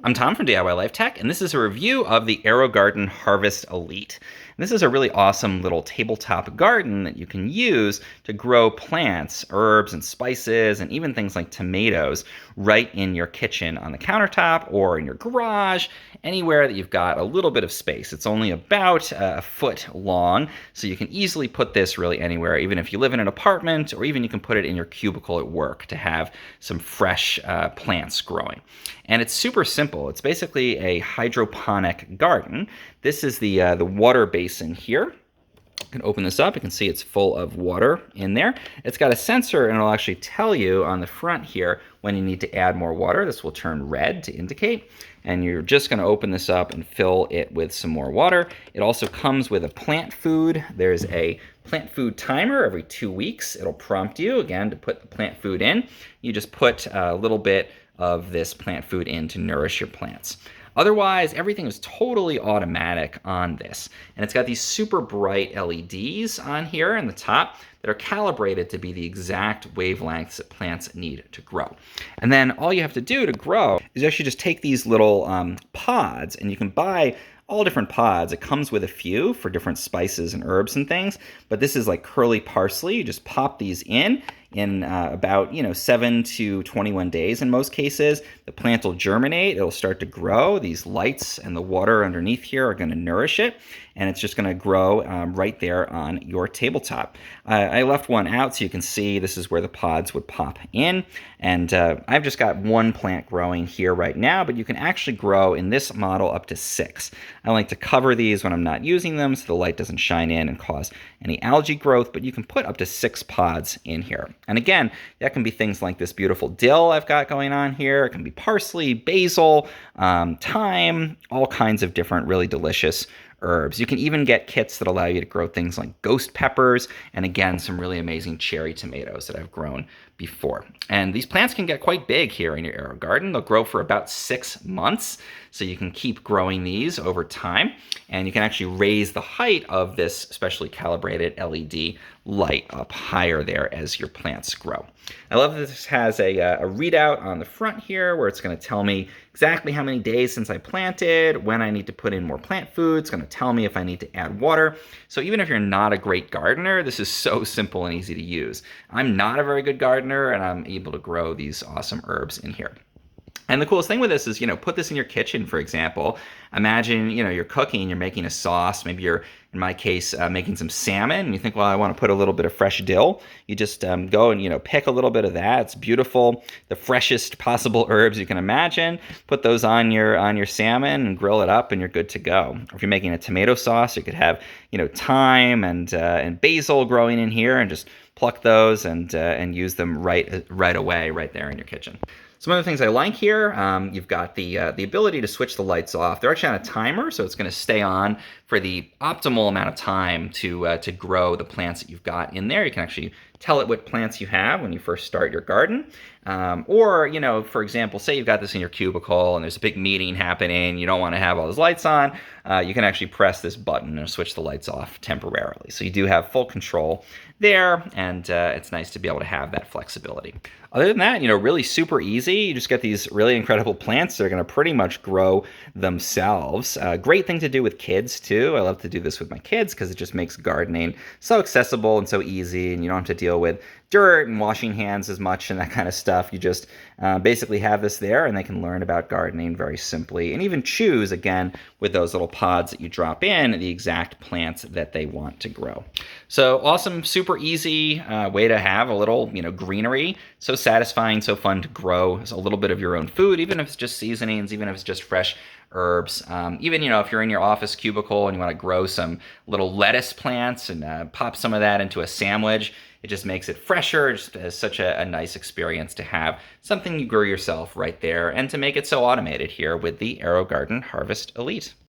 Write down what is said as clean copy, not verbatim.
I'm Tom from DIY Life Tech, and this is a review of the Aerogarden Harvest Elite. And this is a really awesome little tabletop garden that you can use to grow plants, herbs, and spices, and even things like tomatoes right in your kitchen on the countertop or in your garage, anywhere that you've got a little bit of space. It's only about a foot long, so you can easily put this really anywhere, even if you live in an apartment, or even you can put it in your cubicle at work to have some fresh plants growing. And it's super simple. It's basically a hydroponic garden. This is the water basin here. You can open this up. You can see it's full of water in there. It's got a sensor, and it'll actually tell you on the front here when you need to add more water. This will turn red to indicate. And you're just going to open this up and fill it with some more water. It also comes with a plant food. There's a plant food timer every 2 weeks. It'll prompt you, again, to put the plant food in. You just put a little bit of this plant food in to nourish your plants. Otherwise, everything is totally automatic on this. And it's got these super bright LEDs on here in the top that are calibrated to be the exact wavelengths that plants need to grow. And then all you have to do to grow is actually just take these little pods, and you can buy all different pods. It comes with a few for different spices and herbs and things, but this is like curly parsley. You just pop these in about 7 to 21 days in most cases. The plant will germinate. It'll start to grow. These lights and the water underneath here are going to nourish it, and it's just going to grow right there on your tabletop. I left one out so you can see this is where the pods would pop in, and I've just got one plant growing here right now, but you can actually grow in this model up to 6. I like to cover these when I'm not using them so the light doesn't shine in and cause any algae growth, but you can put up to 6 pods in here. And again, that can be things like this beautiful dill I've got going on here. It can be parsley, basil, thyme, all kinds of different really delicious herbs. You can even get kits that allow you to grow things like ghost peppers, and again, some really amazing cherry tomatoes that I've grown before. And these plants can get quite big here in your AeroGarden. They'll grow for about 6 months, so you can keep growing these over time, and you can actually raise the height of this specially calibrated LED light up higher there as your plants grow. I love that this has a readout on the front here where it's going to tell me exactly how many days since I planted, when I need to put in more plant food. It's going to tell me if I need to add water. So even if you're not a great gardener, this is so simple and easy to use. I'm not a very good gardener, and I'm able to grow these awesome herbs in here. And the coolest thing with this is, put this in your kitchen, for example. Imagine, you're cooking, you're making a sauce. Maybe you're, in my case, making some salmon, and you think, well, I want to put a little bit of fresh dill. You just go and, pick a little bit of that. It's beautiful. The freshest possible herbs you can imagine. Put those on your salmon and grill it up, and you're good to go. Or if you're making a tomato sauce, you could have, thyme and basil growing in here, and just pluck those and use them right away, right there in your kitchen. Some other things I like here, you've got the ability to switch the lights off. They're actually on a timer, so it's going to stay on for the optimal amount of time to grow the plants that you've got in there. You can actually tell it what plants you have when you first start your garden. Or, for example, say you've got this in your cubicle and there's a big meeting happening, you don't want to have all those lights on, you can actually press this button and switch the lights off temporarily. So you do have full control there, and it's nice to be able to have that flexibility. Other than that, really super easy. You just get these really incredible plants that are going to pretty much grow themselves. Great thing to do with kids, too. I love to do this with my kids because it just makes gardening so accessible and so easy, and you don't have to deal with dirt and washing hands as much and that kind of stuff. You just basically have this there, and they can learn about gardening very simply, and even choose, again, with those little pods that you drop in, the exact plants that they want to grow. So awesome, super easy way to have a little, greenery. So satisfying, so fun to grow. It's a little bit of your own food, even if it's just seasonings, even if it's just fresh herbs. Even, if you're in your office cubicle and you want to grow some little lettuce plants and pop some of that into a sandwich, it just makes it fresher. It just is such a nice experience to have something you grow yourself right there, and to make it so automated here with the AeroGarden Harvest Elite.